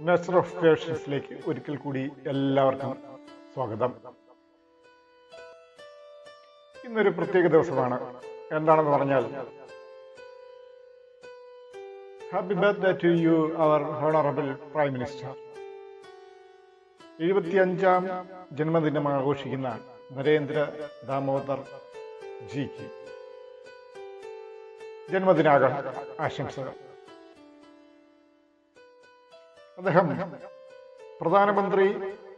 Nature of ക്രിയേഷൻസിലേക്ക് ഒരിക്കൽ കൂടി എല്ലാവർക്കും സ്വാഗതം. ഇന്നൊരു പ്രത്യേക ദിവസമാണ്. എന്താണെന്ന് പറഞ്ഞാൽ, happy birthday to you our honourable prime minister. 75ാം ജന്മദിനം ആഘോഷിക്കുന്ന നരേന്ദ്ര ദാമോദർ ജിക്ക് ജന്മദിനാശംസകൾ. അദ്ദേഹം പ്രധാനമന്ത്രി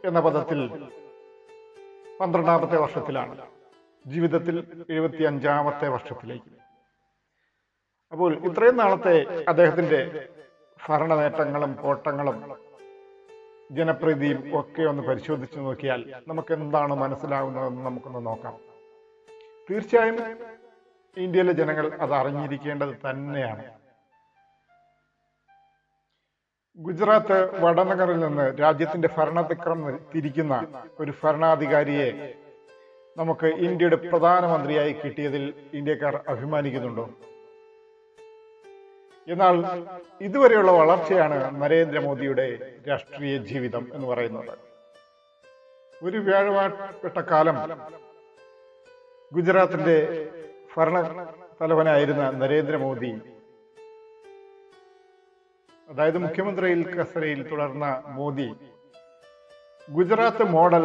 എന്ന പദത്തിൽ 12ാമത്തെ വർഷത്തിലാണ്, ജീവിതത്തിൽ 75ാമത്തെ വർഷത്തിലേക്ക്. അപ്പോൾ ഇത്രയും നാളത്തെ അദ്ദേഹത്തിന്റെ ഭരണ നേട്ടങ്ങളും കോട്ടങ്ങളും ജനപ്രീതിയും ഒക്കെ ഒന്ന് പരിശോധിച്ചു നോക്കിയാൽ നമുക്ക് എന്താണ് മനസ്സിലാവുന്നതെന്ന് നമുക്കൊന്ന് നോക്കാം. തീർച്ചയായും ഇന്ത്യയിലെ ജനങ്ങൾ അത് അറിഞ്ഞിരിക്കേണ്ടത് തന്നെയാണ്. ഗുജറാത്ത് വടനഗറിൽ നിന്ന് രാജ്യത്തിന്റെ ഭരണചക്രം തിരിക്കുന്ന ഒരു ഭരണാധികാരിയെ നമുക്ക് ഇന്ത്യയുടെ പ്രധാനമന്ത്രിയായി കിട്ടിയതിൽ ഇന്ത്യക്കാർ അഭിമാനിക്കുന്നുണ്ടോ? എന്നാൽ ഇതുവരെയുള്ള വളർച്ചയാണ് നരേന്ദ്രമോദിയുടെ രാഷ്ട്രീയ ജീവിതം എന്ന് പറയുന്നത്. ഒരു വ്യാഴപ്പെട്ട കാലം ഗുജറാത്തിന്റെ ഭരണ തലവനായിരുന്ന നരേന്ദ്രമോദി, അതായത് മുഖ്യമന്ത്രിയിൽ കസേരയിൽ തുടർന്ന മോദി, ഗുജറാത്ത് മോഡൽ,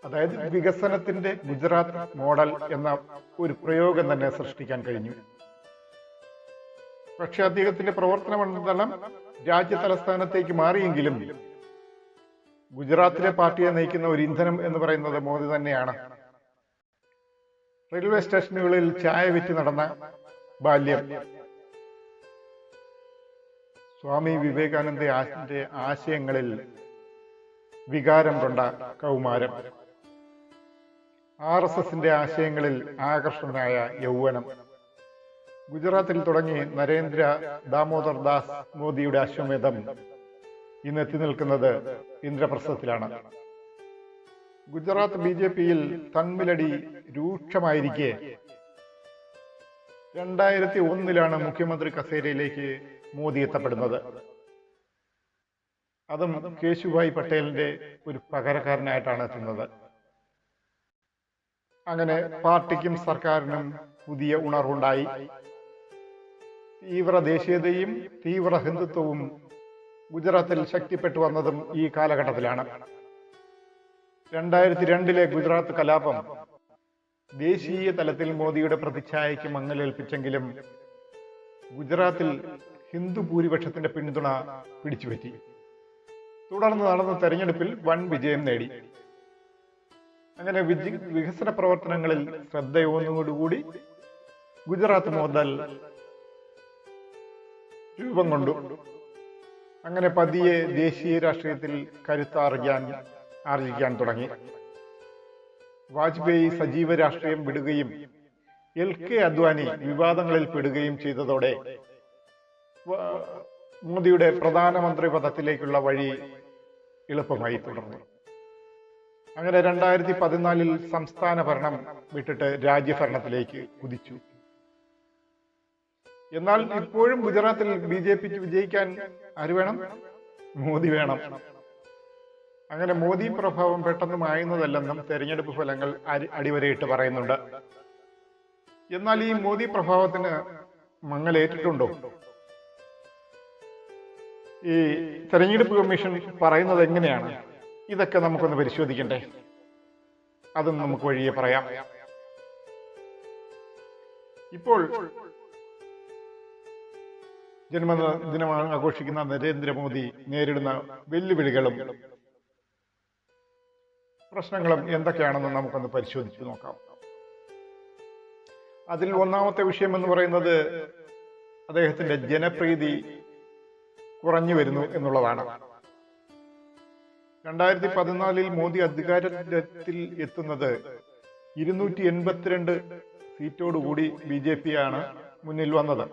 അതായത് വികസനത്തിന്റെ ഗുജറാത്ത് മോഡൽ എന്ന ഒരു പ്രയോഗം തന്നെ സൃഷ്ടിക്കാൻ കഴിഞ്ഞു. പക്ഷെ അദ്ദേഹത്തിന്റെ പ്രവർത്തന മണ്ഡലം രാജ്യ തലസ്ഥാനത്തേക്ക് മാറിയെങ്കിലും ഗുജറാത്തിലെ പാർട്ടിയെ നയിക്കുന്ന ഒരു ഇന്ധനം എന്ന് പറയുന്നത് മോദി തന്നെയാണ്. റെയിൽവേ സ്റ്റേഷനുകളിൽ ചായ വിറ്റ് നടന്ന ബാല്യം, സ്വാമി വിവേകാനന്ദന്റെ ആശയങ്ങളിൽ വികാരം കൊണ്ട കൗമാരം, RSSന്റെ ആശയങ്ങളിൽ ആകർഷകനായ യൗവനം, ഗുജറാത്തിൽ തുടങ്ങി നരേന്ദ്ര ദാമോദർ ദാസ് മോദിയുടെ അശ്വമേധം ഇന്നെത്തി നിൽക്കുന്നത് ഇന്ദ്രപ്രസ്ഥത്തിലാണ്. ഗുജറാത്ത് BJPയിൽ തമ്മിലടി രൂക്ഷമായിരിക്കെ 2001 മുഖ്യമന്ത്രി കസേരയിലേക്ക് മോദി എത്തപ്പെടുന്നത്. അതും കേശുഭായ് പട്ടേലിന്റെ ഒരു പകരക്കാരനായിട്ടാണ് എത്തുന്നത്. അങ്ങനെ പാർട്ടിക്കും സർക്കാരിനും പുതിയ ഉണർവുണ്ടായി. തീവ്ര ദേശീയതയും തീവ്ര ഹിന്ദുത്വവും ഗുജറാത്തിൽ ശക്തിപ്പെട്ടു വന്നതും ഈ കാലഘട്ടത്തിലാണ്. 2002 ഗുജറാത്ത് കലാപം ദേശീയ തലത്തിൽ മോദിയുടെ പ്രതിച്ഛായയ്ക്ക് മങ്ങലേൽപ്പിച്ചെങ്കിലും ഗുജറാത്തിൽ ഹിന്ദു ഭൂരിപക്ഷത്തിന്റെ പിന്തുണ പിടിച്ചുപറ്റി. തുടർന്ന് നടന്ന തെരഞ്ഞെടുപ്പിൽ വൻ വിജയം നേടി. അങ്ങനെ വികസന പ്രവർത്തനങ്ങളിൽ ശ്രദ്ധയോടുകൂടി ഗുജറാത്ത് മോഡൽ രൂപം കൊണ്ടു. അങ്ങനെ പതിയെ ദേശീയ രാഷ്ട്രീയത്തിൽ ആർജിക്കാൻ തുടങ്ങി. വാജ്പേയി സജീവ രാഷ്ട്രീയം വിടുകയും LK അദ്വാനി വിവാദങ്ങളിൽ പെടുകയും ചെയ്തതോടെ മോദിയുടെ പ്രധാനമന്ത്രി പദത്തിലേക്കുള്ള വഴി എളുപ്പമായി തുടർന്നു. അങ്ങനെ 2014 സംസ്ഥാന ഭരണം വിട്ടിട്ട് രാജ്യഭരണത്തിലേക്ക് കുതിച്ചു. എന്നാൽ ഇപ്പോഴും ഗുജറാത്തിൽ BJPക്ക് വിജയിക്കാൻ ആര് വേണം? മോദി വേണം. അങ്ങനെ മോദി പ്രഭാവം പെട്ടെന്ന് മായുന്നതല്ലെന്നും തെരഞ്ഞെടുപ്പ് ഫലങ്ങൾ അടിവരയിട്ട് പറയുന്നുണ്ട്. എന്നാൽ ഈ മോദി പ്രഭാവത്തിന് മങ്ങലേറ്റിട്ടുണ്ടോ? ഈ തെരഞ്ഞെടുപ്പ് കമ്മീഷൻ പറയുന്നത് എങ്ങനെയാണ്? ഇതൊക്കെ നമുക്കൊന്ന് പരിശോധിക്കണ്ടേ? അതും നമുക്ക് വഴിയെ പറയാം. ഇപ്പോൾ ജന്മദിനം ആഘോഷിക്കുന്ന നരേന്ദ്രമോദി നേരിടുന്ന വെല്ലുവിളികളും പ്രശ്നങ്ങളും എന്തൊക്കെയാണെന്ന് നമുക്കൊന്ന് പരിശോധിച്ചു നോക്കാം. അതിൽ ഒന്നാമത്തെ വിഷയം എന്ന് പറയുന്നത് അദ്ദേഹത്തിന്റെ ജനപ്രീതി കുറഞ്ഞു വരുന്നു എന്നുള്ളതാണ്. 2014 മോദി അധികാരത്തിൽ എത്തുന്നത് 282 സീറ്റോടുകൂടി BJP ആണ് മുന്നിൽ വന്നത്.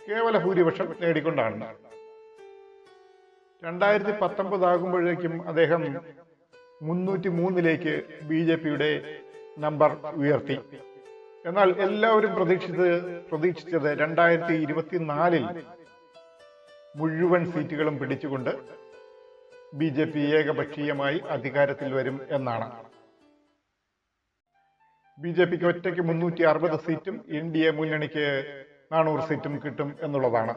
കേവല ഭൂരിപക്ഷം നേടിക്കൊണ്ടാണ്. 2019 ആകുമ്പോഴേക്കും അദ്ദേഹം 303 BJPയുടെ നമ്പർ ഉയർത്തി. എന്നാൽ എല്ലാവരും പ്രതീക്ഷിച്ചത് 2024 മുഴുവൻ സീറ്റുകളും പിടിച്ചുകൊണ്ട് BJP ഏകപക്ഷീയമായി അധികാരത്തിൽ വരും എന്നാണ്. BJPക്ക് ഒറ്റയ്ക്ക് 360 സീറ്റും NDA മുന്നണിക്ക് 400 സീറ്റും കിട്ടും എന്നുള്ളതാണ്.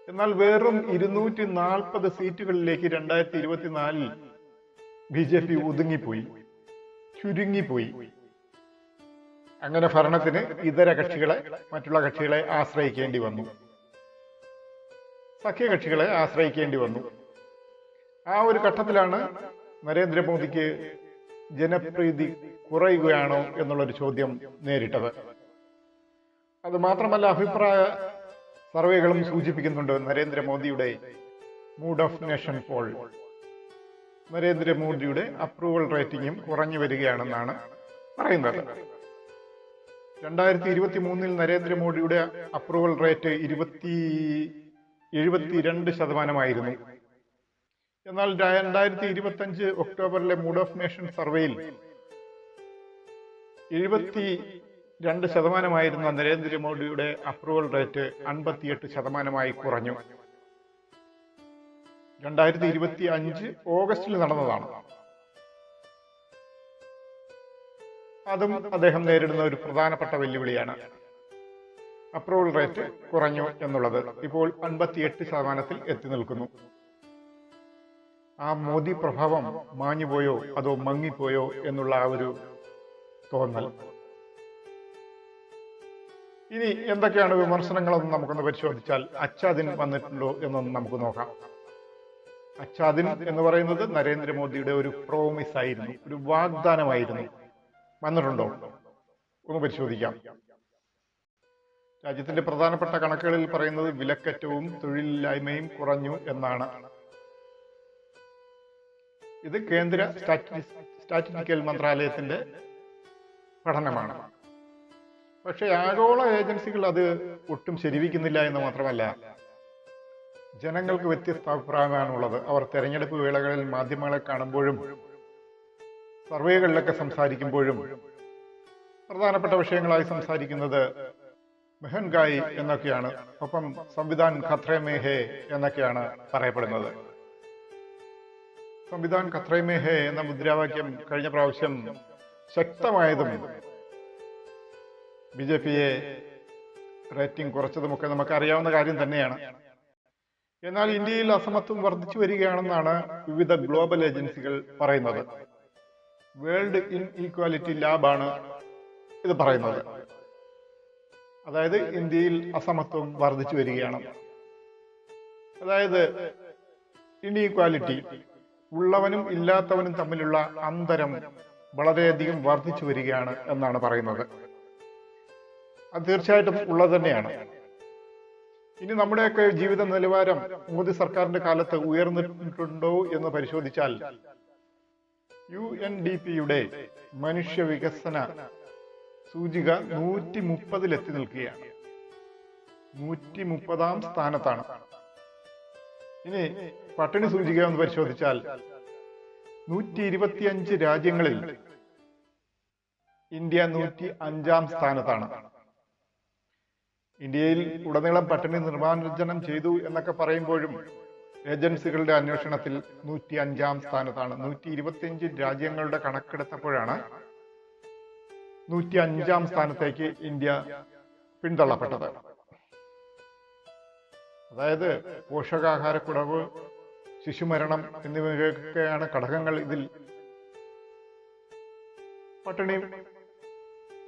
എന്നാൽ വെറും 240 സീറ്റുകളിലേക്ക് 2024 BJP ഒതുങ്ങിപ്പോയി, ചുരുങ്ങിപ്പോയി. അങ്ങനെ ഭരണത്തിന് മറ്റുള്ള കക്ഷികളെ ആശ്രയിക്കേണ്ടി വന്നു, സഖ്യകക്ഷികളെ ആശ്രയിക്കേണ്ടി വന്നു. ആ ഒരു ഘട്ടത്തിലാണ് നരേന്ദ്രമോദിക്ക് ജനപ്രീതി കുറയുകയാണോ എന്നുള്ളൊരു ചോദ്യം നേരിട്ടത്. അത് മാത്രമല്ല, അഭിപ്രായ സർവേകളും സൂചിപ്പിക്കുന്നുണ്ട് നരേന്ദ്രമോദിയുടെ മൂഡ് ഓഫ് നേഷൻ പോൾ, നരേന്ദ്രമോദിയുടെ അപ്രൂവൽ റേറ്റിംഗും കുറഞ്ഞു വരികയാണെന്നാണ് പറയുന്നത്. 2023 നരേന്ദ്രമോദിയുടെ അപ്രൂവൽ റേറ്റ് 72%. എന്നാൽ 2025 ഒക്ടോബറിലെ മൂഡ് ഓഫ് നേഷൻ സർവേയിൽ 72% നരേന്ദ്രമോദിയുടെ അപ്രൂവൽ റേറ്റ് 58% കുറഞ്ഞു. 2025 ഓഗസ്റ്റിൽ നടന്നതാണ്. അതും അദ്ദേഹം നേരിടുന്ന ഒരു പ്രധാനപ്പെട്ട വെല്ലുവിളിയാണ്. അപ്രൂവൽ റേറ്റ് കുറഞ്ഞു എന്നുള്ളത്. ഇപ്പോൾ 58% എത്തി നിൽക്കുന്നു. ആ മോദി പ്രഭാവം മാഞ്ഞുപോയോ അതോ മങ്ങിപ്പോയോ എന്നുള്ള ആ ഒരു തോന്നൽ. ഇനി എന്തൊക്കെയാണ് വിമർശനങ്ങളെന്ന് നമുക്കൊന്ന് പരിശോധിച്ചാൽ, അച്ഛാദിൻ വന്നിട്ടുണ്ടോ എന്നൊന്ന് നമുക്ക് നോക്കാം. അച്ഛാദിൻ എന്ന് പറയുന്നത് നരേന്ദ്രമോദിയുടെ ഒരു പ്രോമിസ് ആയിരുന്നു, ഒരു വാഗ്ദാനമായിരുന്നു. വന്നിട്ടുണ്ടോ ഒന്ന് പരിശോധിക്കാം. രാജ്യത്തിന്റെ പ്രധാനപ്പെട്ട കണക്കുകളിൽ പറയുന്നത് വിലക്കയറ്റവും തൊഴിലില്ലായ്മയും കുറഞ്ഞു എന്നാണ്. ഇത് കേന്ദ്ര സ്റ്റാറ്റിസ്റ്റിക്കൽ മന്ത്രാലയത്തിന്റെ പഠനമാണ്. പക്ഷെ ആഗോള ഏജൻസികൾ അത് ഒട്ടും ശരിവയ്ക്കുന്നില്ല എന്ന് മാത്രമല്ല, ജനങ്ങൾക്ക് വ്യത്യസ്ത അഭിപ്രായമാണുള്ളത്. അവർ തെരഞ്ഞെടുപ്പ് വേളകളിൽ മാധ്യമങ്ങളെ കാണുമ്പോഴും സർവേകളിലൊക്കെ സംസാരിക്കുമ്പോഴും പ്രധാനപ്പെട്ട വിഷയങ്ങളായി സംസാരിക്കുന്നത് മെഹൻഗായി എന്നൊക്കെയാണ്. ഒപ്പം സംവിധാൻ ഖത്രെ മേ ഹേ എന്നൊക്കെയാണ് പറയപ്പെടുന്നത്. സംവിധാൻ ഖത്രെ മേ ഹേ എന്ന മുദ്രാവാക്യം കഴിഞ്ഞ പ്രാവശ്യം ശക്തമായതും BJPയെ റേറ്റിംഗ് കുറച്ചതുമൊക്കെ നമുക്കറിയാവുന്ന കാര്യം തന്നെയാണ്. എന്നാൽ ഇന്ത്യയിൽ അസമത്വം വർദ്ധിച്ചു വരികയാണെന്നാണ് വിവിധ ഗ്ലോബൽ ഏജൻസികൾ പറയുന്നത്. വേൾഡ് ഇൻഇക്വാലിറ്റി ലാബാണ് ഇത് പറയുന്നത്. അതായത് ഇന്ത്യയിൽ അസമത്വം വർദ്ധിച്ചു വരികയാണ്. അതായത് ഇൻഇക്വാലിറ്റി, ഉള്ളവനും ഇല്ലാത്തവനും തമ്മിലുള്ള അന്തരം വളരെയധികം വർദ്ധിച്ചു വരികയാണ് എന്നാണ് പറയുന്നത്. അത് തീർച്ചയായിട്ടും ഉള്ളത് തന്നെയാണ്. ഇനി നമ്മുടെയൊക്കെ ജീവിത നിലവാരം മോദി സർക്കാരിന്റെ കാലത്ത് ഉയർന്നിട്ടുണ്ടോ എന്ന് പരിശോധിച്ചാൽ UNDP-യുടെ മനുഷ്യ വികസന സൂചിക 130 എത്തി നിൽക്കുകയാണ്. 130ാം സ്ഥാനത്താണ്. ഇനി പട്ടിണി സൂചിക എന്ന് പരിശോധിച്ചാൽ 125 രാജ്യങ്ങളിൽ ഇന്ത്യ 105ാം സ്ഥാനത്താണ്. ഇന്ത്യയിൽ ഉടനീളം പട്ടിണി നിർമ്മാർജ്ജനം ചെയ്തു എന്നൊക്കെ പറയുമ്പോഴും ഏജൻസികളുടെ അന്വേഷണത്തിൽ 105ാം സ്ഥാനത്താണ്. 125 രാജ്യങ്ങളുടെ കണക്കെടുത്തപ്പോഴാണ് 105ാം സ്ഥാനത്തേക്ക് ഇന്ത്യ പിന്തള്ളപ്പെട്ടത്. അതായത് പോഷകാഹാരക്കുറവ്, ശിശുമരണം എന്നിവയൊക്കെയാണ് ഘടകങ്ങൾ. ഇതിൽ പട്ടിണി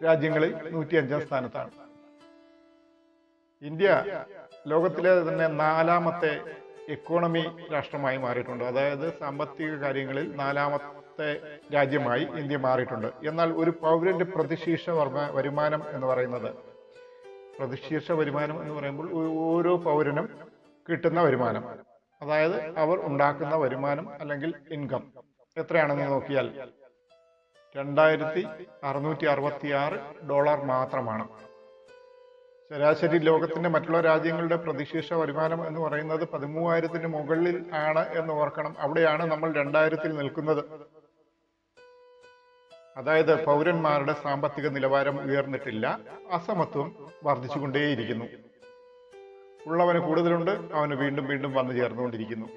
രാജ്യങ്ങളിൽ 105ാം സ്ഥാനത്താണ്. ഇന്ത്യ ലോകത്തിലെ തന്നെ 4ാമത്തെ എക്കോണമി രാഷ്ട്രമായി മാറിയിട്ടുണ്ട്. അതായത് സാമ്പത്തിക കാര്യങ്ങളിൽ 4ാമത്തെ രാജ്യമായി ഇന്ത്യ മാറിയിട്ടുണ്ട്. എന്നാൽ ഒരു പൗരന്റെ പ്രതിശീർഷ വരുമാനം എന്ന് പറയുന്നത്, പ്രതിശീർഷ വരുമാനം എന്ന് പറയുമ്പോൾ ഓരോ പൗരനും കിട്ടുന്ന വരുമാനം, അതായത് അവർ ഉണ്ടാക്കുന്ന വരുമാനം അല്ലെങ്കിൽ ഇൻകം എത്രയാണെന്ന് നോക്കിയാൽ $2,666 മാത്രമാണ്. ശരാശരി ലോകത്തിന്റെ മറ്റുള്ള രാജ്യങ്ങളുടെ പ്രതിശീർഷ വരുമാനം എന്ന് പറയുന്നത് 13,000-ന് മുകളിൽ ആണ് എന്ന് ഓർക്കണം. അവിടെയാണ് നമ്മൾ 2000-ൽ നിൽക്കുന്നത്. അതായത് പൗരന്മാരുടെ സാമ്പത്തിക നിലവാരം ഉയർന്നിട്ടില്ല, അസമത്വം വർദ്ധിച്ചുകൊണ്ടേയിരിക്കുന്നു. ഉള്ളവന് കൂടുതലുണ്ട്, അവന് വീണ്ടും വീണ്ടും വന്നു ചേർന്നുകൊണ്ടിരിക്കുന്നു.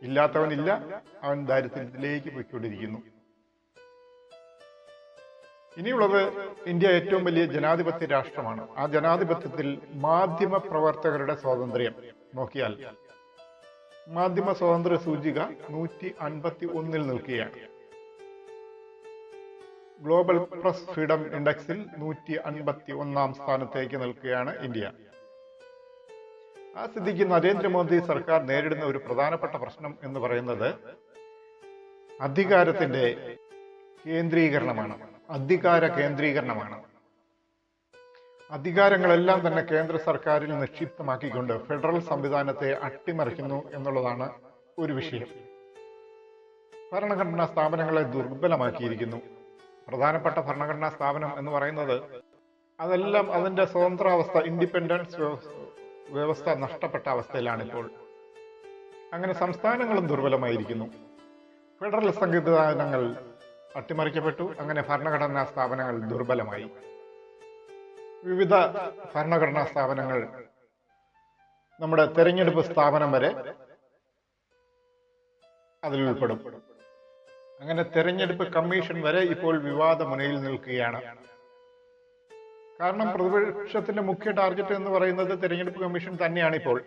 ഇല്ലാത്തവനില്ല, അവൻ ദാരിദ്ര്യത്തിലേക്ക് പോയിക്കൊണ്ടിരിക്കുന്നു. ഇനിയുള്ളത്, ഇന്ത്യ ഏറ്റവും വലിയ ജനാധിപത്യ രാഷ്ട്രമാണ്. ആ ജനാധിപത്യത്തിൽ മാധ്യമ പ്രവർത്തകരുടെ സ്വാതന്ത്ര്യം നോക്കിയാൽ മാധ്യമ സ്വാതന്ത്ര്യ സൂചിക 151 നിൽക്കുകയാണ്. ഗ്ലോബൽ പ്രസ് ഫ്രീഡം ഇൻഡെക്സിൽ 151 സ്ഥാനത്തേക്ക് നിൽക്കുകയാണ് ഇന്ത്യ. ആ സ്ഥിതിക്ക് നരേന്ദ്രമോദി സർക്കാർ നേരിടുന്ന ഒരു പ്രധാനപ്പെട്ട പ്രശ്നം എന്ന് പറയുന്നത് അധികാരത്തിന്റെ കേന്ദ്രീകരണമാണ്. അധികാര കേന്ദ്രീകരണമാണ്. അധികാരങ്ങളെല്ലാം തന്നെ കേന്ദ്ര സർക്കാരിൽ നിക്ഷിപ്തമാക്കിക്കൊണ്ട് ഫെഡറൽ സംവിധാനത്തെ അട്ടിമറിക്കുന്നു എന്നുള്ളതാണ് ഒരു വിഷയം. ഭരണഘടനാ സ്ഥാപനങ്ങളെ ദുർബലമാക്കിയിരിക്കുന്നു. പ്രധാനപ്പെട്ട ഭരണഘടനാ സ്ഥാപനം എന്ന് പറയുന്നത് അതെല്ലാം അതിന്റെ സ്വതന്ത്രാവസ്ഥ, ഇൻഡിപെൻഡൻസ് വ്യവസ്ഥ നഷ്ടപ്പെട്ട അവസ്ഥയിലാണ് ഇപ്പോൾ. അങ്ങനെ സംസ്ഥാനങ്ങളും ദുർബലമായിരിക്കുന്നു. ഫെഡറൽ സംവിധാനങ്ങൾ അട്ടിമറിക്കപ്പെട്ടു. അങ്ങനെ ഭരണഘടനാ സ്ഥാപനങ്ങൾ ദുർബലമായി. വിവിധ ഭരണഘടനാ സ്ഥാപനങ്ങൾ, നമ്മുടെ തെരഞ്ഞെടുപ്പ് സ്ഥാപനം വരെ അതിൽ ഉൾപ്പെടും. അങ്ങനെ തെരഞ്ഞെടുപ്പ് കമ്മീഷൻ വരെ ഇപ്പോൾ വിവാദ മുനയിൽ നിൽക്കുകയാണ്. കാരണം പ്രതിപക്ഷത്തിന്റെ മുഖ്യ ടാർഗറ്റ് എന്ന് പറയുന്നത് തെരഞ്ഞെടുപ്പ് കമ്മീഷൻ തന്നെയാണ്. ഇപ്പോൾ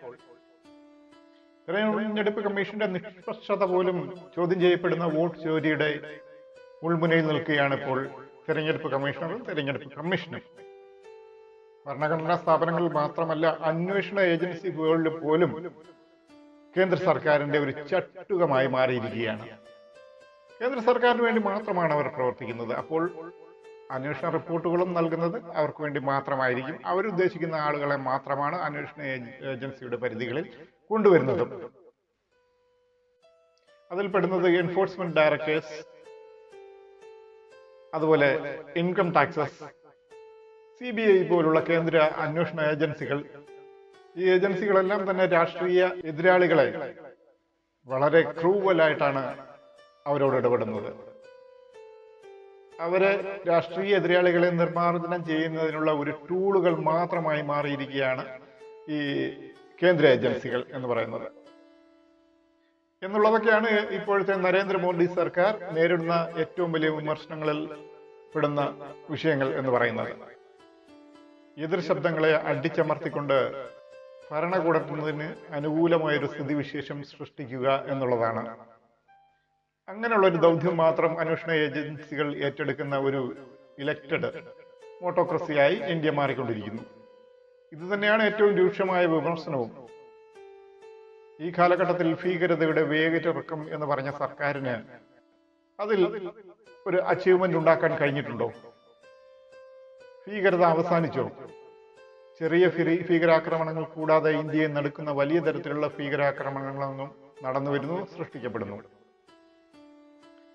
തെരഞ്ഞെടുപ്പ് കമ്മീഷന്റെ നിഷ്പക്ഷത പോലും ചോദ്യം ചെയ്യപ്പെടുന്ന വോട്ട് ചോരിയുടെ മുൾമുനയിൽ നിൽക്കുകയാണ് ഇപ്പോൾ തെരഞ്ഞെടുപ്പ് കമ്മീഷണറും തെരഞ്ഞെടുപ്പ് കമ്മീഷനും. ഭരണഘടനാ സ്ഥാപനങ്ങൾ മാത്രമല്ല, അന്വേഷണ ഏജൻസികളിൽ പോലും കേന്ദ്ര സർക്കാരിന്റെ ഒരു ചട്ടുകമായി മാറിയിരിക്കുകയാണ്. കേന്ദ്ര സർക്കാരിന് വേണ്ടി മാത്രമാണ് അവർ പ്രവർത്തിക്കുന്നത്. അപ്പോൾ അന്വേഷണ റിപ്പോർട്ടുകളും നൽകുന്നത് അവർക്ക് വേണ്ടി മാത്രമായിരിക്കും. അവരുദ്ദേശിക്കുന്ന ആളുകളെ മാത്രമാണ് അന്വേഷണ ഏജൻസിയുടെ പരിധികളിൽ കൊണ്ടുവരുന്നതും. അതിൽ പെടുന്നത് എൻഫോഴ്സ്മെന്റ് ഡയറക്ടേഴ്സ്, അതുപോലെ ഇൻകം ടാക്സസ്, CBI പോലുള്ള കേന്ദ്ര അന്വേഷണ ഏജൻസികൾ. ഈ ഏജൻസികളെല്ലാം തന്നെ രാഷ്ട്രീയ എതിരാളികളെ വളരെ ക്രൂവലായിട്ടാണ് അവരോട് ഇടപെടുന്നത്. അവരെ രാഷ്ട്രീയ എതിരാളികളെ നിർമ്മാർജ്ജനം ചെയ്യുന്നതിനുള്ള ഒരു ടൂളുകൾ മാത്രമായി മാറിയിരിക്കുകയാണ് ഈ കേന്ദ്ര ഏജൻസികൾ എന്ന് പറയുന്നത്. എന്നുള്ളതൊക്കെയാണ് ഇപ്പോഴത്തെ നരേന്ദ്രമോദി സർക്കാർ നേരിടുന്ന ഏറ്റവും വലിയ വിമർശനങ്ങളിൽ പെടുന്ന വിഷയങ്ങൾ എന്ന് പറയുന്നത്. എതിർ ശബ്ദങ്ങളെ അടിച്ചമർത്തിക്കൊണ്ട് ഭരണകൂടത്തിന് അനുകൂലമായൊരു സ്ഥിതിവിശേഷം സൃഷ്ടിക്കുക എന്നുള്ളതാണ്. അങ്ങനെയുള്ള ഒരു ദൗത്യം മാത്രം അന്വേഷണ ഏജൻസികൾ ഏറ്റെടുക്കുന്ന ഒരു ഇലക്റ്റഡ് ഓട്ടോക്രസിയായി ഇന്ത്യ മാറിക്കൊണ്ടിരിക്കുന്നു. ഇത് തന്നെയാണ് ഏറ്റവും രൂക്ഷമായ വിമർശനവും. ഈ കാലഘട്ടത്തിൽ ഭീകരതയുടെ വേഗത്തിറക്കം എന്ന് പറഞ്ഞ സർക്കാരിന് അതിൽ ഒരു അച്ചീവ്മെന്റ് ഉണ്ടാക്കാൻ കഴിഞ്ഞിട്ടുണ്ടോ? ഭീകരത അവസാനിച്ചോ? ചെറിയ ഭീകരാക്രമണങ്ങൾ കൂടാതെ ഇന്ത്യയെ നടുക്കുന്ന വലിയ തരത്തിലുള്ള ഭീകരാക്രമണങ്ങളൊന്നും നടന്നു വരുന്നു, സൃഷ്ടിക്കപ്പെടുന്നു.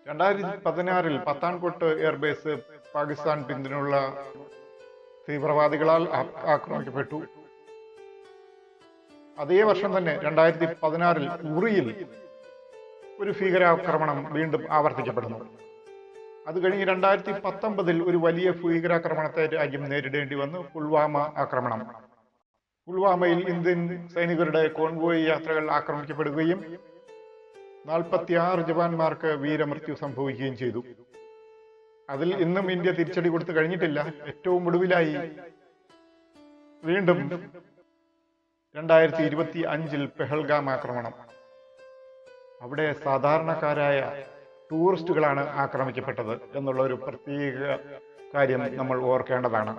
2016 പത്താൻകോട്ട് എയർബേസ് പാകിസ്ഥാൻ പിന്തുണയുള്ള തീവ്രവാദികളാൽ ആക്രമിക്കപ്പെട്ടു. അതേ വർഷം തന്നെ 2016 ഉറിയിൽ ഒരു ഭീകരാക്രമണം വീണ്ടും ആവർത്തിക്കപ്പെടുന്നു. അത് കഴിഞ്ഞ് 2019 ഒരു വലിയ ഭീകരാക്രമണത്തെ രാജ്യം നേരിടേണ്ടി വന്നു, പുൽവാമ ആക്രമണം. പുൽവാമയിൽ ഇന്ത്യൻ സൈനികരുടെ കോൺവോയ് യാത്രകൾ ആക്രമിക്കപ്പെടുകയും 46 ജവാന്മാർക്ക് വീരമൃത്യു സംഭവിക്കുകയും ചെയ്തു. അതിൽ ഇന്നും ഇന്ത്യ തിരിച്ചടി കൊടുത്തു കഴിഞ്ഞിട്ടില്ല. ഏറ്റവും ഒടുവിലായി വീണ്ടും 2025 പെഹൽഗാം ആക്രമണം. അവിടെ സാധാരണക്കാരായ ടൂറിസ്റ്റുകളാണ് ആക്രമിക്കപ്പെട്ടത് എന്നുള്ള ഒരു പ്രത്യേക കാര്യം നമ്മൾ ഓർക്കേണ്ടതാണ്.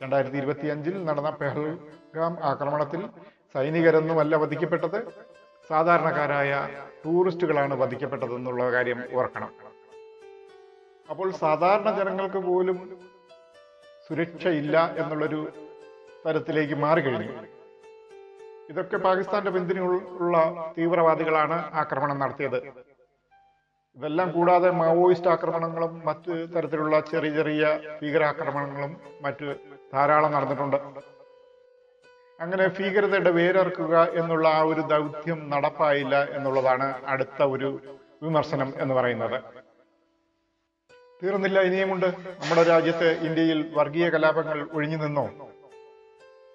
2025 നടന്ന പെഹൽഗാം ആക്രമണത്തിൽ സൈനികരൊന്നുമല്ല വധിക്കപ്പെട്ടത്, സാധാരണക്കാരായ ടൂറിസ്റ്റുകളാണ് വധിക്കപ്പെട്ടതെന്നുള്ള കാര്യം ഓർക്കണം. അപ്പോൾ സാധാരണ ജനങ്ങൾക്ക് പോലും സുരക്ഷയില്ല എന്നുള്ളൊരു തരത്തിലേക്ക് മാറിക്കഴിഞ്ഞു. ഇതൊക്കെ പാകിസ്ഥാന്റെ പിന്തുണയുള്ള തീവ്രവാദികളാണ് ആക്രമണം നടത്തിയത്. ഇതെല്ലാം കൂടാതെ മാവോയിസ്റ്റ് ആക്രമണങ്ങളും മറ്റു തരത്തിലുള്ള ചെറിയ ചെറിയ ഭീകരാക്രമണങ്ങളും മറ്റു ധാരാളം നടന്നിട്ടുണ്ട്. അങ്ങനെ ഭീകരതയുടെ വേരറുക്കുക എന്നുള്ള ആ ഒരു ദൗത്യം നടപ്പായില്ല എന്നുള്ളതാണ് അടുത്ത ഒരു വിമർശനം എന്ന് പറയുന്നത്. തീർന്നില്ല, ഇനിയുമുണ്ട്. നമ്മുടെ രാജ്യത്ത് ഇന്ത്യയിൽ വർഗീയ കലാപങ്ങൾ ഒഴിഞ്ഞു നിന്നോ?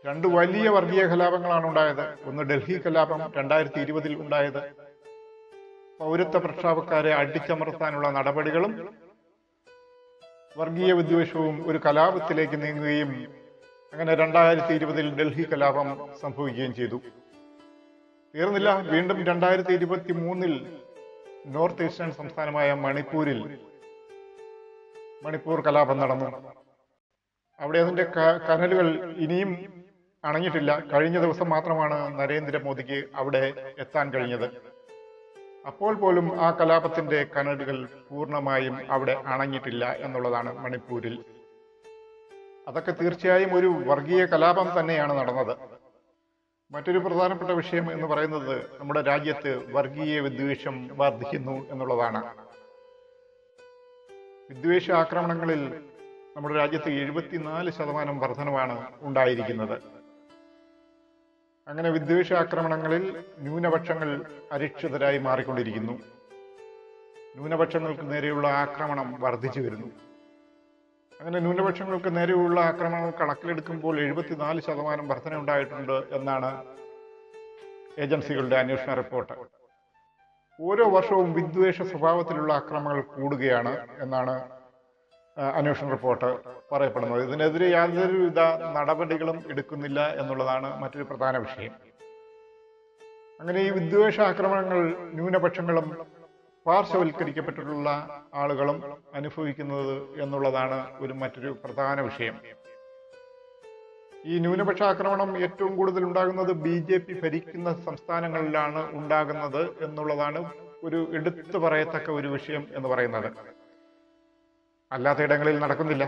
രണ്ട് വലിയ വർഗീയ കലാപങ്ങളാണ് ഉണ്ടായത്. ഒന്ന് ഡൽഹി കലാപം 2020 ഉണ്ടായത്, പൗരത്വ പ്രക്ഷോഭക്കാരെ അടിച്ചമർത്താനുള്ള നടപടികളും വർഗീയ വിദ്വേഷവും ഒരു കലാപത്തിലേക്ക് നീങ്ങുകയും അങ്ങനെ 2020 ഡൽഹി കലാപം സംഭവിക്കുകയും ചെയ്തു. തീർന്നില്ല, വീണ്ടും 2023 നോർത്ത് ഈസ്റ്റേൺ സംസ്ഥാനമായ മണിപ്പൂർ കലാപം നടന്നു. അവിടെ അതിന്റെ കനലുകൾ ഇനിയും അണഞ്ഞിട്ടില്ല. കഴിഞ്ഞ ദിവസം മാത്രമാണ് നരേന്ദ്രമോദിക്ക് അവിടെ എത്താൻ കഴിഞ്ഞത്. അപ്പോൾ പോലും ആ കലാപത്തിന്റെ കനലുകൾ പൂർണ്ണമായും അവിടെ അണഞ്ഞിട്ടില്ല എന്നുള്ളതാണ് മണിപ്പൂരിൽ. അതൊക്കെ തീർച്ചയായും ഒരു വർഗീയ കലാപം തന്നെയാണ് നടന്നത്. മറ്റൊരു പ്രധാനപ്പെട്ട വിഷയം എന്ന് പറയുന്നത് നമ്മുടെ രാജ്യത്ത് വർഗീയ വിദ്വേഷം വർദ്ധിക്കുന്നു എന്നുള്ളതാണ്. വിദ്വേഷ ആക്രമണങ്ങളിൽ നമ്മുടെ രാജ്യത്ത് 74% വർധനവാണ് ഉണ്ടായിരിക്കുന്നത്. അങ്ങനെ വിദ്വേഷ ആക്രമണങ്ങളിൽ ന്യൂനപക്ഷങ്ങൾ അരക്ഷിതരായി മാറിക്കൊണ്ടിരിക്കുന്നു. ന്യൂനപക്ഷങ്ങൾക്ക് നേരെയുള്ള ആക്രമണം വർദ്ധിച്ചു വരുന്നു. അങ്ങനെ ന്യൂനപക്ഷങ്ങൾക്ക് നേരെയുള്ള ആക്രമണം കണക്കിലെടുക്കുമ്പോൾ 74% വർധന ഉണ്ടായിട്ടുണ്ട് എന്നാണ് ഏജൻസികളുടെ അന്വേഷണ റിപ്പോർട്ട്. ഓരോ വർഷവും വിദ്വേഷ സ്വഭാവത്തിലുള്ള ആക്രമണങ്ങൾ കൂടുകയാണ് എന്നാണ് അന്വേഷണ റിപ്പോർട്ട് പറയപ്പെടുന്നത്. ഇതിനെതിരെ യാതൊരുവിധ നടപടികളും എടുക്കുന്നില്ല എന്നുള്ളതാണ് മറ്റൊരു പ്രധാന വിഷയം. അങ്ങനെ ഈ വിദ്വേഷ ആക്രമണങ്ങൾ ന്യൂനപക്ഷങ്ങളും പാർശ്വവൽക്കരിക്കപ്പെട്ടിട്ടുള്ള ആളുകളും അനുഭവിക്കുന്നത് എന്നുള്ളതാണ് മറ്റൊരു പ്രധാന വിഷയം. ഈ ന്യൂനപക്ഷ ആക്രമണം ഏറ്റവും കൂടുതൽ ഉണ്ടാകുന്നത് BJP ഭരിക്കുന്ന സംസ്ഥാനങ്ങളിലാണ് ഉണ്ടാകുന്നത് എന്നുള്ളതാണ് ഒരു എടുത്തു പറയത്തക്ക ഒരു വിഷയം എന്ന് പറയുന്നത്. അല്ലാത്ത ഇടങ്ങളിൽ നടക്കുന്നില്ല.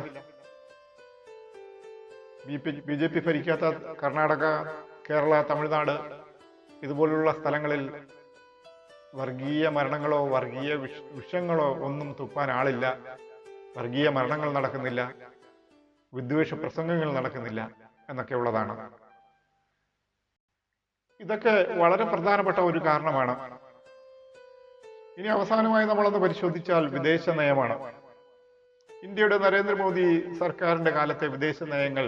BJP ഭരിക്കാത്ത കർണാടക, കേരള, തമിഴ്നാട് ഇതുപോലുള്ള സ്ഥലങ്ങളിൽ വർഗീയ മരണങ്ങളോ വർഗീയ വിഷങ്ങളോ ഒന്നും തുപ്പാൻ ആളില്ല. വർഗീയ മരണങ്ങൾ നടക്കുന്നില്ല, വിദ്വേഷ പ്രസംഗങ്ങൾ നടക്കുന്നില്ല എന്നൊക്കെ ഉള്ളതാണ്. ഇതൊക്കെ വളരെ പ്രധാനപ്പെട്ട ഒരു കാരണമാണ്. ഇനി അവസാനമായി നമ്മളൊന്ന് പരിശോധിച്ചാൽ വിദേശ നയമാണ്. ഇന്ത്യയുടെ നരേന്ദ്രമോദി സർക്കാരിന്റെ കാലത്തെ വിദേശ നയങ്ങൾ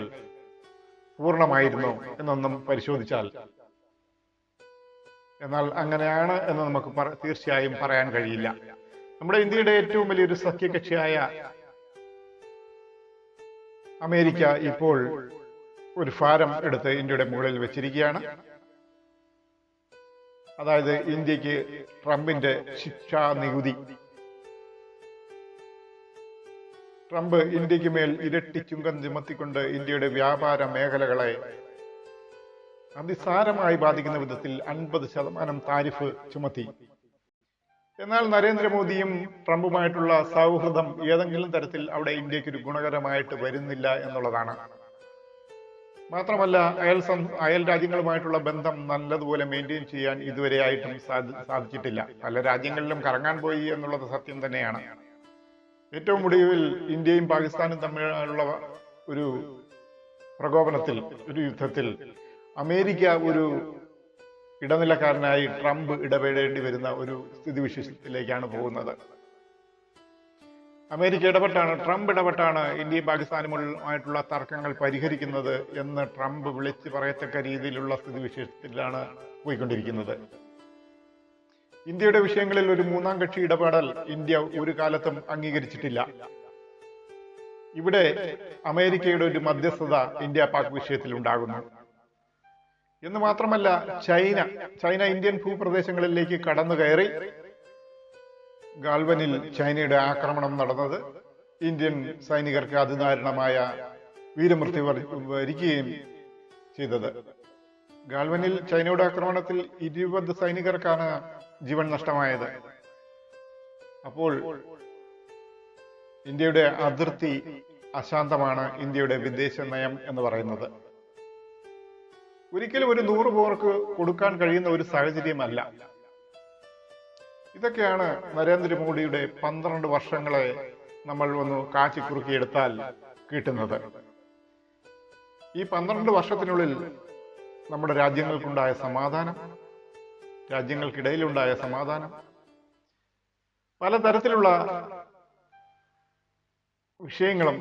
പൂർണ്ണമായിരുന്നോ എന്നൊന്നും പരിശോധിച്ചാൽ, എന്നാൽ അങ്ങനെയാണ് എന്ന് നമുക്ക് തീർച്ചയായും പറയാൻ കഴിയില്ല. നമ്മുടെ ഇന്ത്യയുടെ ഏറ്റവും വലിയൊരു സഖ്യകക്ഷിയായ അമേരിക്ക ഇപ്പോൾ ഒരു ഫാരം എടുത്ത് ഇന്ത്യയുടെ മുകളിൽ വെച്ചിരിക്കുകയാണ്. അതായത് ഇന്ത്യക്ക് ട്രംപിന്റെ ശിക്ഷാ നികുതി. ട്രംപ് ഇന്ത്യക്ക് മേൽ ഇരട്ടി ചുങ്കം ചുമത്തിക്കൊണ്ട് ഇന്ത്യയുടെ വ്യാപാര മേഖലകളെ അതിസാരമായി ബാധിക്കുന്ന വിധത്തിൽ 50% താരിഫ് ചുമത്തി. എന്നാൽ നരേന്ദ്രമോദിയും ട്രംപുമായിട്ടുള്ള സൗഹൃദം ഏതെങ്കിലും തരത്തിൽ അവിടെ ഇന്ത്യക്ക് ഒരു ഗുണകരമായിട്ട് വരുന്നില്ല എന്നുള്ളതാണ്. മാത്രമല്ല അയൽ രാജ്യങ്ങളുമായിട്ടുള്ള ബന്ധം നല്ലതുപോലെ മെയിൻറ്റെയിൻ ചെയ്യാൻ ഇതുവരെയായിട്ടും സാധിച്ചിട്ടില്ല. പല രാജ്യങ്ങളിലും കറങ്ങാൻ പോയി എന്നുള്ളത് സത്യം തന്നെയാണ്. ഏറ്റവും ഒടുവിൽ ഇന്ത്യയും പാകിസ്ഥാനും തമ്മിലുള്ള ഒരു പ്രകോപനത്തിൽ, ഒരു യുദ്ധത്തിൽ അമേരിക്ക ഒരു ഇടനിലക്കാരനായി ട്രംപ് ഇടപെടേണ്ടി വരുന്ന ഒരു സ്ഥിതിവിശേഷത്തിലേക്കാണ് പോകുന്നത്. അമേരിക്ക ട്രംപ് ഇടപെട്ടാണ് ഇന്ത്യയും പാകിസ്ഥാനുമായിട്ടുള്ള തർക്കങ്ങൾ പരിഹരിക്കുന്നത് എന്ന് ട്രംപ് വിളിച്ച് പറയത്തക്ക രീതിയിലുള്ള സ്ഥിതിവിശേഷത്തിലാണ് പോയിക്കൊണ്ടിരിക്കുന്നത്. ഇന്ത്യയുടെ വിഷയങ്ങളിൽ ഒരു മൂന്നാം കക്ഷി ഇടപെടൽ ഇന്ത്യ ഒരു കാലത്തും അംഗീകരിച്ചിട്ടില്ല. ഇവിടെ അമേരിക്കയുടെ ഒരു മധ്യസ്ഥത ഇന്ത്യ പാക് വിഷയത്തിൽ ഉണ്ടാകുന്നു എന്ന് മാത്രമല്ല, ചൈന ഇന്ത്യൻ ഭൂപ്രദേശങ്ങളിലേക്ക് കടന്നു കയറി ഗാൽവനിൽ ചൈനയുടെ ആക്രമണം നടന്നത് ഇന്ത്യൻ സൈനികർക്ക് അതിദാരുണമായ വീരമൃത്യു വരിക്കുകയും ചെയ്തത്. ഗാൽവനിൽ ചൈനയുടെ ആക്രമണത്തിൽ 20 സൈനികർക്കാണ് ജീവൻ നഷ്ടമായത്. അപ്പോൾ ഇന്ത്യയുടെ അതിർത്തി അശാന്തമാണ് ഇന്ത്യയുടെ വിദേശ നയം എന്ന് പറയുന്നത്. ഒരിക്കലും ഒരു 100 പേർക്ക് കൊടുക്കാൻ കഴിയുന്ന ഒരു സാഹചര്യമല്ല. ഇതൊക്കെയാണ് നരേന്ദ്രമോദിയുടെ 12 വർഷങ്ങളെ നമ്മൾ ഒന്ന് കാച്ചിക്കുറുക്കിയെടുത്താൽ കിട്ടുന്നത്. ഈ 12 വർഷത്തിനുള്ളിൽ നമ്മുടെ രാജ്യങ്ങൾക്കുണ്ടായ സമാധാനം, രാജ്യങ്ങൾക്കിടയിലുണ്ടായ സമാധാനം, പലതരത്തിലുള്ള വിഷയങ്ങളും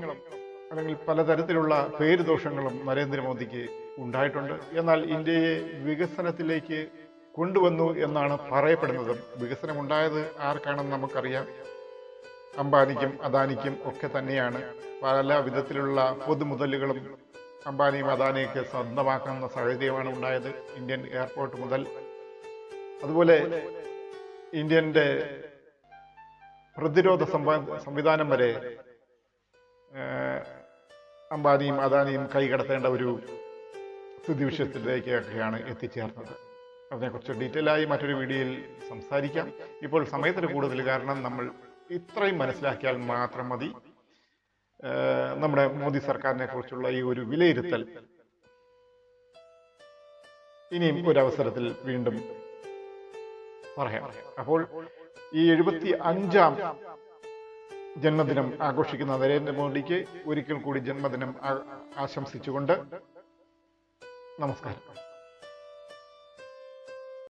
അല്ലെങ്കിൽ പലതരത്തിലുള്ള പേരുദോഷങ്ങളും നരേന്ദ്രമോദിക്ക് ഉണ്ടായിട്ടുണ്ട്. എന്നാൽ ഇന്ത്യയെ വികസനത്തിലേക്ക് കൊണ്ടുവന്നു എന്നാണ് പറയപ്പെടുന്നത്. വികസനം ഉണ്ടായത് ആർക്കാണെന്ന് നമുക്കറിയാം. അംബാനിക്കും അദാനിക്കും ഒക്കെ തന്നെയാണ്. പല വിധത്തിലുള്ള പൊതുമുതലുകളും അംബാനിയും അദാനിയൊക്കെ സ്വന്തമാക്കുന്ന സാഹചര്യമാണ് ഉണ്ടായത്. ഇന്ത്യൻ എയർപോർട്ട് മുതൽ അതുപോലെ ഇന്ത്യൻ്റെ പ്രതിരോധ സംവിധാനം വരെ അംബാനിയും അദാനിയും കൈകടത്തേണ്ട ഒരു സ്ഥിതിവിശേഷത്തിലേക്കൊക്കെയാണ് എത്തിച്ചേർന്നത്. അതിനെക്കുറിച്ച് ഡീറ്റെയിൽ ആയി മറ്റൊരു വീഡിയോയിൽ സംസാരിക്കാം. ഇപ്പോൾ സമയത്തിന് കൂടുതൽ കാരണം നമ്മൾ ഇത്രയും മനസ്സിലാക്കിയാൽ മാത്രം മതി. നമ്മുടെ മോദി സർക്കാരിനെ കുറിച്ചുള്ള ഈ ഒരു വിലയിരുത്തൽ ഇനിയും ഒരവസരത്തിൽ വീണ്ടും പറയാം. അപ്പോൾ ഈ 75ാം ജന്മദിനം ആഘോഷിക്കുന്ന നരേന്ദ്രമോദിക്ക് ഒരിക്കൽ കൂടി ജന്മദിനം ആശംസിച്ചുകൊണ്ട് നമസ്കാരം.